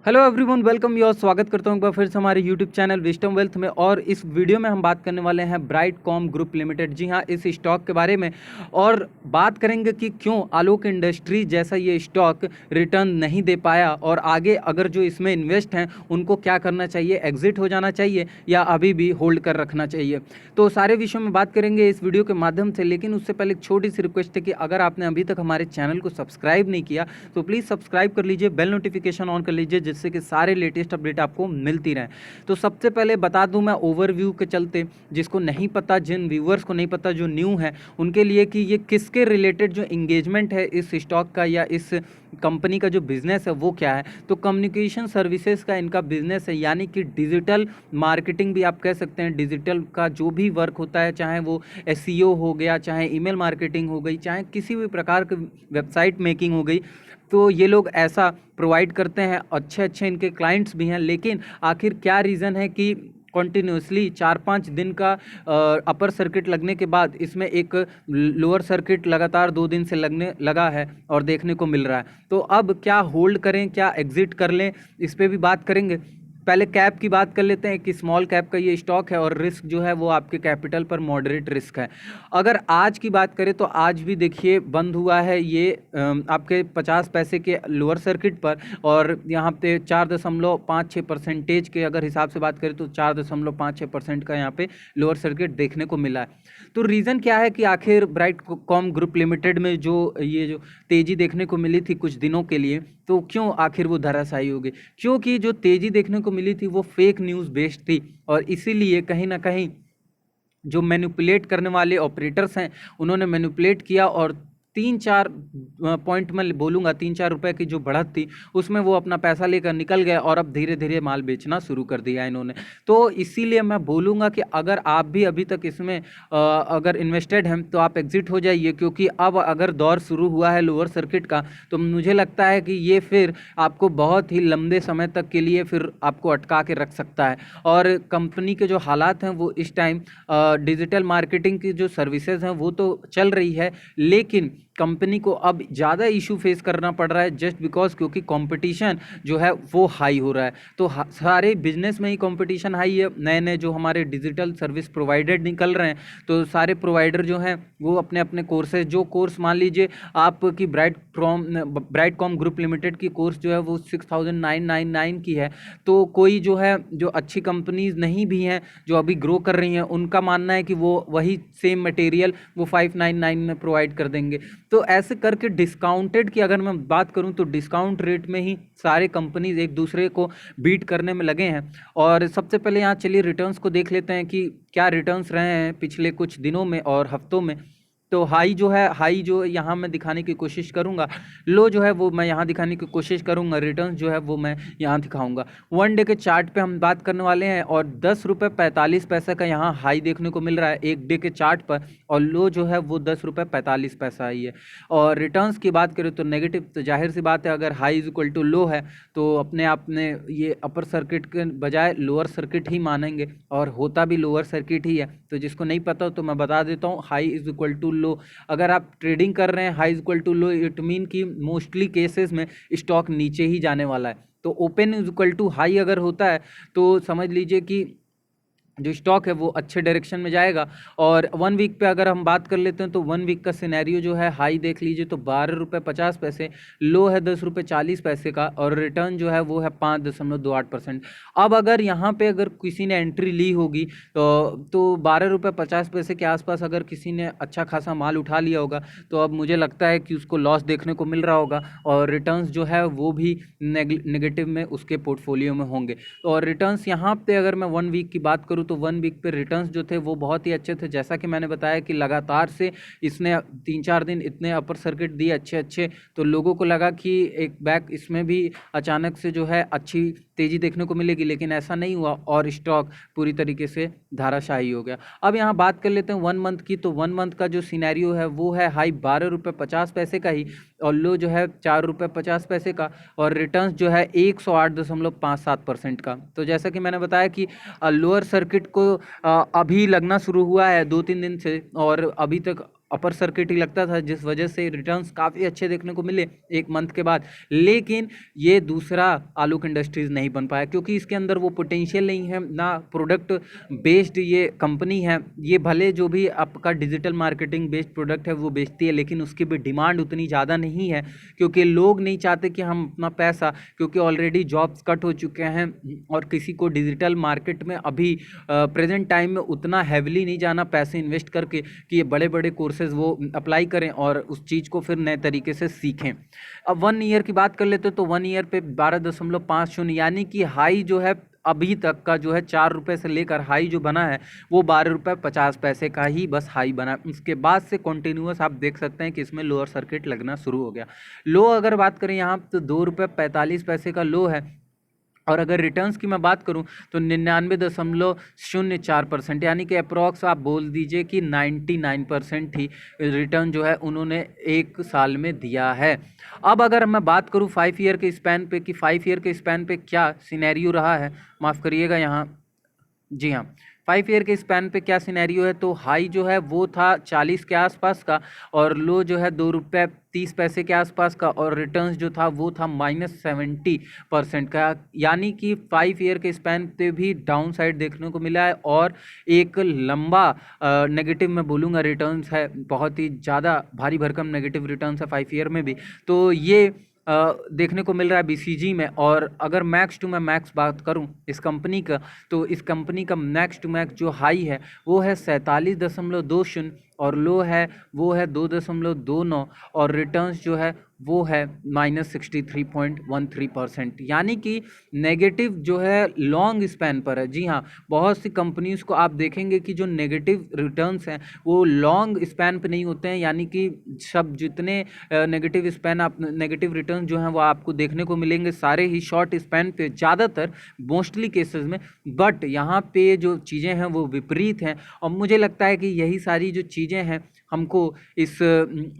Hello everyone, welcome you और स्वागत करता हूं एक बार फिर से हमारे यूट्यूब चैनल विजडम वेल्थ में। और इस वीडियो में हम बात करने वाले हैं ब्राइटकॉम ग्रुप लिमिटेड, जी हां, इस स्टॉक के बारे में। और बात करेंगे कि क्यों आलोक इंडस्ट्री जैसा ये स्टॉक रिटर्न नहीं दे पाया और आगे अगर जो इसमें इन्वेस्ट हैं उनको क्या करना चाहिए, एग्जिट हो जाना चाहिए या अभी भी होल्ड कर रखना चाहिए। तो सारे विषयों में बात करेंगे इस वीडियो के माध्यम से। लेकिन उससे पहले एक छोटी सी रिक्वेस्ट है कि अगर आपने अभी तक हमारे चैनल को सब्सक्राइब नहीं किया तो प्लीज़ सब्सक्राइब कर लीजिए, बेल नोटिफिकेशन ऑन कर लीजिए, जिससे कि सारे लेटेस्ट अपडेट आपको मिलती रहें। तो सबसे पहले बता दूं मैं ओवरव्यू के चलते, जिसको नहीं पता, जिन व्यूअर्स को नहीं पता जो न्यू है उनके लिए, कि ये किसके रिलेटेड जो इंगेजमेंट है इस स्टॉक का या इस कंपनी का जो बिजनेस है वो क्या है। तो कम्युनिकेशन सर्विसेज का इनका बिजनेस है, यानी कि डिजिटल मार्केटिंग भी आप कह सकते हैं। डिजिटल का जो भी वर्क होता है, चाहे वो एसईओ हो गया, चाहे ईमेल मार्केटिंग हो गई, चाहे किसी भी प्रकार की वेबसाइट मेकिंग हो गई, तो ये लोग ऐसा प्रोवाइड करते हैं। अच्छे अच्छे इनके क्लाइंट्स भी हैं। लेकिन आखिर क्या रीज़न है कि कॉन्टिन्यूसली 4-5 दिन का अपर सर्किट लगने के बाद इसमें एक लोअर सर्किट लगातार 2 दिन से लगने लगा है और देखने को मिल रहा है। तो अब क्या होल्ड करें, क्या एग्जिट कर लें, इस पर भी बात करेंगे। पहले कैप की बात कर लेते हैं कि स्मॉल कैप का ये स्टॉक है और रिस्क जो है वो आपके कैपिटल पर मॉडरेट रिस्क है। अगर आज की बात करें तो आज भी देखिए बंद हुआ है ये आपके 50 पैसे के लोअर सर्किट पर, और यहाँ पे 4.56% के अगर हिसाब से बात करें तो 4.56% का यहाँ पे लोअर सर्किट देखने को मिला है। तो रीज़न क्या है कि आखिर ब्राइटकॉम ग्रुप लिमिटेड में जो ये जो तेज़ी देखने को मिली थी कुछ दिनों के लिए, तो क्यों आखिर वो धराशायी हो गई? क्योंकि जो तेज़ी देखने को मिली थी वो फेक न्यूज़ बेस्ड थी, और इसीलिए कहीं ना कहीं जो मैनिपुलेट करने वाले ऑपरेटर्स हैं उन्होंने मैनिपुलेट किया, और 3-4 पॉइंट में बोलूँगा, 3-4 रुपए की जो बढ़त थी उसमें वो अपना पैसा लेकर निकल गए और अब धीरे धीरे माल बेचना शुरू कर दिया इन्होंने। तो इसीलिए मैं बोलूँगा कि अगर आप भी अभी तक इसमें अगर इन्वेस्टेड हैं तो आप एग्जिट हो जाइए, क्योंकि अब अगर दौर शुरू हुआ है लोअर सर्किट का तो मुझे लगता है कि ये फिर आपको बहुत ही लंबे समय तक के लिए फिर आपको अटका के रख सकता है। और कंपनी के जो हालात हैं वो इस टाइम डिजिटल मार्केटिंग की जो सर्विसेज हैं वो तो चल रही है, लेकिन कंपनी को अब ज़्यादा इशू फेस करना पड़ रहा है जस्ट बिकॉज क्योंकि कंपटीशन जो है वो हाई हो रहा है। तो सारे बिजनेस में ही कंपटीशन हाई है। नए नए जो हमारे डिजिटल सर्विस प्रोवाइडर निकल रहे हैं, तो सारे प्रोवाइडर जो हैं वो अपने अपने कोर्सेज, जो कोर्स मान लीजिए आपकी ब्राइटकॉम ग्रुप लिमिटेड की कोर्स जो है वो 6,999 की है, तो कोई जो है जो अच्छी कंपनीज नहीं भी हैं जो अभी ग्रो कर रही हैं उनका मानना है कि वो वही सेम मटेरियल वो 599 में प्रोवाइड कर देंगे। तो ऐसे करके डिस्काउंटेड की अगर मैं बात करूं तो डिस्काउंट रेट में ही सारे कंपनीज एक दूसरे को बीट करने में लगे हैं। और सबसे पहले यहाँ चलिए रिटर्न्स को देख लेते हैं कि क्या रिटर्न्स रहे हैं पिछले कुछ दिनों में और हफ्तों में। तो हाई जो यहाँ मैं दिखाने की कोशिश करूँगा, लो जो है वो मैं यहाँ दिखाने की कोशिश करूँगा, रिटर्न्स जो है वो मैं यहाँ दिखाऊंगा। 1 डे के चार्ट पे हम बात करने वाले हैं, और 10 रुपये 45 पैसे का यहाँ हाई देखने को मिल रहा है 1 डे के चार्ट पर, और लो जो है वो 10 रुपये 45 पैसा आई है। और रिटर्न्स की बात करें तो नेगेटिव, तो जाहिर सी बात है अगर हाई इज इक्वल टू लो है तो अपने आप में ये अपर सर्किट के बजाय लोअर सर्किट ही मानेंगे, और होता भी लोअर सर्किट ही है। तो जिसको नहीं पता तो मैं बता देता हूँ, high is equal to low. अगर आप ट्रेडिंग कर रहे हैं high is equal to low, it mean कि मोस्टली केसेस में स्टॉक नीचे ही जाने वाला है। तो open is equal to high अगर होता है तो समझ लीजिए कि जो स्टॉक है वो अच्छे डायरेक्शन में जाएगा। और 1 वीक पे अगर हम बात कर लेते हैं तो 1 वीक का सिनेरियो जो है, हाई देख लीजिए तो 12 रुपये 50 पैसे, लो है 10 रुपये 40 पैसे का, और रिटर्न जो है वो है 5.28%। अब अगर यहाँ पे अगर किसी ने एंट्री ली होगी तो 12 रुपये 50 पैसे के आसपास अगर किसी ने अच्छा खासा माल उठा लिया होगा तो अब मुझे लगता है कि उसको लॉस देखने को मिल रहा होगा, और रिटर्न्स जो है वो भी नेगेटिव में उसके पोर्टफोलियो में होंगे। और रिटर्न्स यहाँ पे अगर मैं 1 वीक की बात करूँ तो 1 वीक पे रिटर्न्स जो थे वो बहुत ही अच्छे थे। जैसा कि मैंने बताया कि लगातार से इसने 3-4 दिन इतने अपर सर्किट दिए अच्छे अच्छे, तो लोगों को लगा कि एक बैक इसमें भी अचानक से जो है अच्छी तेज़ी देखने को मिलेगी, लेकिन ऐसा नहीं हुआ और स्टॉक पूरी तरीके से धाराशाही हो गया। अब यहाँ बात कर लेते हैं 1 मंथ की। तो 1 मंथ का जो सिनेरियो है वो है हाई 12 रुपये 50 पैसे का ही, और लो जो है 4 रुपये 50 पैसे का, और रिटर्न्स जो है 108.57% का। तो जैसा कि मैंने बताया कि लोअर सर्किट को अभी लगना शुरू हुआ है 2-3 दिन से, और अभी तक अपर सर्किट ही लगता था, जिस वजह से रिटर्न्स काफ़ी अच्छे देखने को मिले एक मंथ के बाद। लेकिन ये दूसरा आलोक इंडस्ट्रीज़ नहीं बन पाया क्योंकि इसके अंदर वो पोटेंशियल नहीं है, ना प्रोडक्ट बेस्ड ये कंपनी है। ये भले जो भी आपका डिजिटल मार्केटिंग बेस्ड प्रोडक्ट है वो बेचती है, लेकिन उसकी भी डिमांड उतनी ज़्यादा नहीं है क्योंकि लोग नहीं चाहते कि हम अपना पैसा, क्योंकि ऑलरेडी जॉब्स कट हो चुके हैं और किसी को डिजिटल मार्केट में अभी प्रेजेंट टाइम में उतना हैविली नहीं जाना पैसे इन्वेस्ट करके कि ये बड़े बड़े कोर्सेज वो अप्लाई करें और उस चीज़ को फिर नए तरीके से सीखें। अब 1 ईयर की बात कर लेते तो 1 ईयर पे 12.50 यानी कि हाई जो है अभी तक का जो है 4 रुपये से लेकर हाई जो बना है वो 12.50 रुपये का ही बस हाई बना। उसके बाद से कंटिन्यूअस आप देख सकते हैं कि इसमें लोअर सर्किट लगना शुरू हो गया। लो अगर बात करें यहाँ तो 2.45 रुपये का लो है। और अगर रिटर्न्स की मैं बात करूं तो 99.04% यानी कि अप्रॉक्स आप बोल दीजिए कि 99% ही रिटर्न जो है उन्होंने एक साल में दिया है। अब अगर मैं बात करूं 5 ईयर के स्पैन पे कि 5 ईयर के स्पैन पे क्या सिनेरियो रहा है, माफ़ करिएगा यहाँ, जी हाँ, 5 ईयर के स्पैन पे क्या सिनेरियो है, तो हाई जो है वो था 40 के आसपास का और लो जो है 2 रुपये 30 पैसे के आसपास का और रिटर्न्स जो था वो था -70% का। यानी कि 5 ईयर के स्पैन पे भी डाउन साइड देखने को मिला है और एक लंबा नेगेटिव मैं बोलूँगा रिटर्न्स है, बहुत ही ज़्यादा भारी भरकम नेगेटिव रिटर्न्स है 5 ईयर में भी। तो ये देखने को मिल रहा है बीसीजी में। और अगर मैक्स टू मैक्स बात करूं इस कंपनी का, तो इस कंपनी का मैक्स टू मैक्स जो हाई है वो है 47.20 और लो है वो है 2.29 और रिटर्न्स जो है वो है -63.13%। यानी कि नेगेटिव जो है लॉन्ग स्पैन पर है। जी हाँ, बहुत सी कंपनीज़ को आप देखेंगे कि जो नेगेटिव रिटर्न्स हैं वो लॉन्ग स्पैन पे नहीं होते हैं, यानी कि सब जितने नेगेटिव स्पैन आप नेगेटिव रिटर्न जो हैं वो आपको देखने को मिलेंगे सारे ही शॉर्ट स्पैन पे ज़्यादातर मोस्टली केसेस में। बट यहाँ पे जो चीज़ें हैं वो विपरीत हैं और मुझे लगता है कि यही सारी जो चीज़ें हैं हमको इस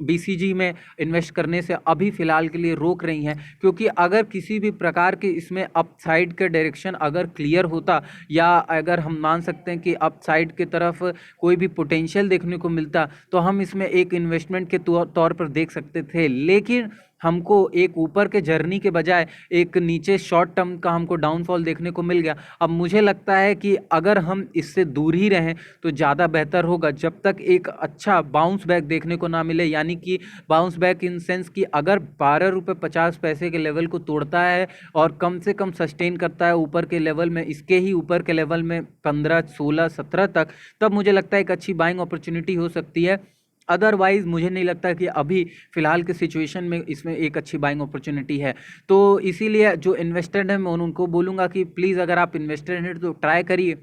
बीसीजी में इन्वेस्ट करने से अभी फ़िलहाल के लिए रोक रही हैं। क्योंकि अगर किसी भी प्रकार के इसमें अपसाइड का डायरेक्शन अगर क्लियर होता या अगर हम मान सकते हैं कि अपसाइड की तरफ कोई भी पोटेंशियल देखने को मिलता तो हम इसमें एक इन्वेस्टमेंट के तौर पर देख सकते थे। लेकिन हमको एक ऊपर के जर्नी के बजाय एक नीचे शॉर्ट टर्म का हमको डाउनफॉल देखने को मिल गया। अब मुझे लगता है कि अगर हम इससे दूर ही रहें तो ज़्यादा बेहतर होगा जब तक एक अच्छा बाउंस बैक देखने को ना मिले। यानी कि बाउंस बैक इन सेंस कि अगर 12.50 रुपये के लेवल को तोड़ता है और कम से कम सस्टेन करता है ऊपर के लेवल में, इसके ही ऊपर के लेवल में 15, 16, 17 तक, तब मुझे लगता है एक अच्छी बाइंग अपॉर्चुनिटी हो सकती है। अदरवाइज़ मुझे नहीं लगता कि अभी फ़िलहाल के सिचुएशन में इसमें एक अच्छी बाइंग अपॉर्चुनिटी है। तो इसीलिए जो इन्वेस्टेड हैं मैं उनको बोलूँगा कि प्लीज़ अगर आप इन्वेस्टेड हैं तो ट्राई करिए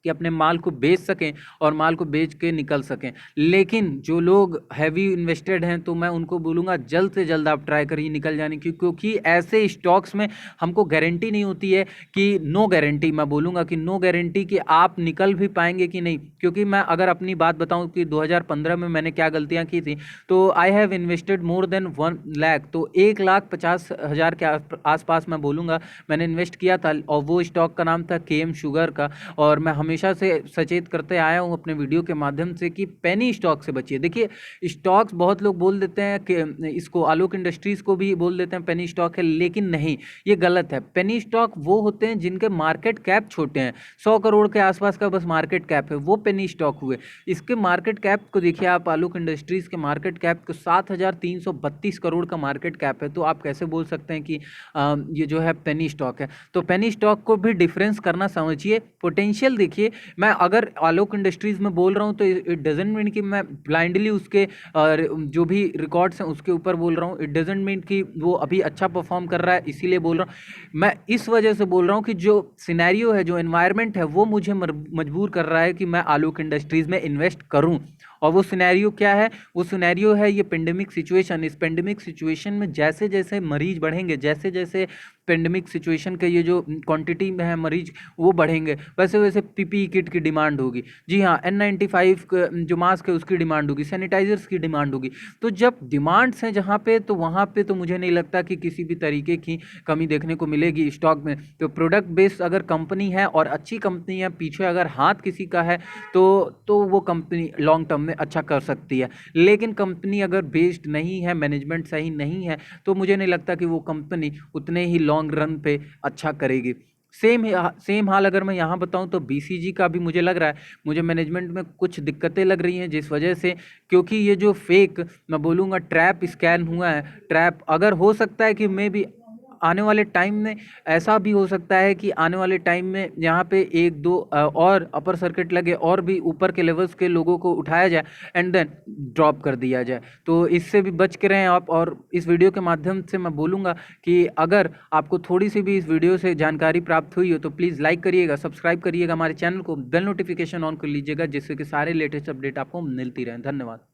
कि अपने माल को बेच सकें और माल को बेच के निकल सकें। लेकिन जो लोग हैवी इन्वेस्टेड हैं तो मैं उनको बोलूँगा जल्द से जल्द आप ट्राई करिए निकल जाने की, क्योंकि ऐसे स्टॉक्स में हमको गारंटी नहीं होती है कि नो गारंटी, मैं बोलूँगा कि नो गारंटी कि आप निकल भी पाएंगे कि नहीं। क्योंकि मैं अगर अपनी बात बताऊँ कि 2015 में मैंने क्या गलतियाँ की थी, तो I have invested more than 1 lakh, तो 1,50,000 के आसपास मैं बोलूँगा मैंने इन्वेस्ट किया था और वो स्टॉक का नाम था KM शुगर का। और मैं हमेशा से सचेत करते आया हूँ अपने वीडियो के माध्यम से कि पेनी स्टॉक से बचिए। देखिए स्टॉक्स बहुत लोग बोल देते हैं कि इसको आलोक इंडस्ट्रीज़ को भी बोल देते हैं पेनी स्टॉक है, लेकिन नहीं, ये गलत है। पेनी स्टॉक वो होते हैं जिनके मार्केट कैप छोटे हैं, 100 करोड़ के आसपास का बस मार्केट कैप है, वो पेनी स्टॉक हुए। इसके मार्केट कैप को देखिए आप, आलोक इंडस्ट्रीज़ के मार्केट कैप को 7,332 करोड़ का मार्केट कैप है, तो आप कैसे बोल सकते हैं कि ये जो है पेनी स्टॉक है। तो पेनी स्टॉक को भी डिफरेंस करना समझिए, पोटेंशियल देखिए। मैं अगर आलोक इंडस्ट्रीज में बोल रहा हूं तो इट डजंट मीन कि मैं ब्लाइंडली उसके जो भी रिकॉर्ड्स हैं उसके ऊपर बोल रहा हूं। इट डजंट मीन कि वो अभी अच्छा परफॉर्म कर रहा है इसीलिए बोल रहा हूं। मैं इस वजह से बोल रहा हूं कि जो सिनेरियो है, जो एनवायरनमेंट है, वो मुझे मजबूर कर रहा है कि मैं आलोक इंडस्ट्रीज में इन्वेस्ट करूं। और वो सिनेरियो क्या है? वो सिनेरियो है ये पेंडेमिक सिचुएशन। इस पेंडेमिक सिचुएशन में जैसे जैसे मरीज बढ़ेंगे, जैसे जैसे पेंडेमिक सिचुएशन के ये जो क्वांटिटी में है मरीज वो बढ़ेंगे, वैसे वैसे पीपीई किट की डिमांड होगी। जी हाँ, N95 जो मास्क है उसकी डिमांड होगी, सैनिटाइजर्स की डिमांड होगी। तो जब डिमांड्स हैं जहाँ पे, तो वहाँ पे तो मुझे नहीं लगता कि किसी भी तरीके की कमी देखने को मिलेगी स्टॉक में। तो प्रोडक्ट बेस्ड अगर कंपनी है और अच्छी कंपनी है, पीछे अगर हाथ किसी का है तो वो कंपनी लॉन्ग टर्म अच्छा कर सकती है। लेकिन कंपनी अगर बेस्ड नहीं है, मैनेजमेंट सही नहीं है, तो मुझे नहीं लगता कि वो कंपनी उतने ही लॉन्ग रन पे अच्छा करेगी। सेम हाल अगर मैं यहाँ बताऊँ तो बीसीजी का भी मुझे लग रहा है, मुझे मैनेजमेंट में कुछ दिक्कतें लग रही हैं, जिस वजह से, क्योंकि ये जो फेक मैं बोलूँगा ट्रैप स्कैन हुआ है, ट्रैप अगर हो सकता है कि मे बी आने वाले टाइम में ऐसा भी हो सकता है कि आने वाले टाइम में यहाँ पे एक दो और अपर सर्किट लगे और भी ऊपर के लेवल्स के लोगों को उठाया जाए एंड देन ड्रॉप कर दिया जाए। तो इससे भी बच के रहें आप। और इस वीडियो के माध्यम से मैं बोलूँगा कि अगर आपको थोड़ी सी भी इस वीडियो से जानकारी प्राप्त हुई हो तो प्लीज़ लाइक करिएगा, सब्सक्राइब करिएगा हमारे चैनल को, बेल नोटिफिकेशन ऑन कर लीजिएगा, जिससे कि सारे लेटेस्ट अपडेट आपको मिलती रहें। धन्यवाद।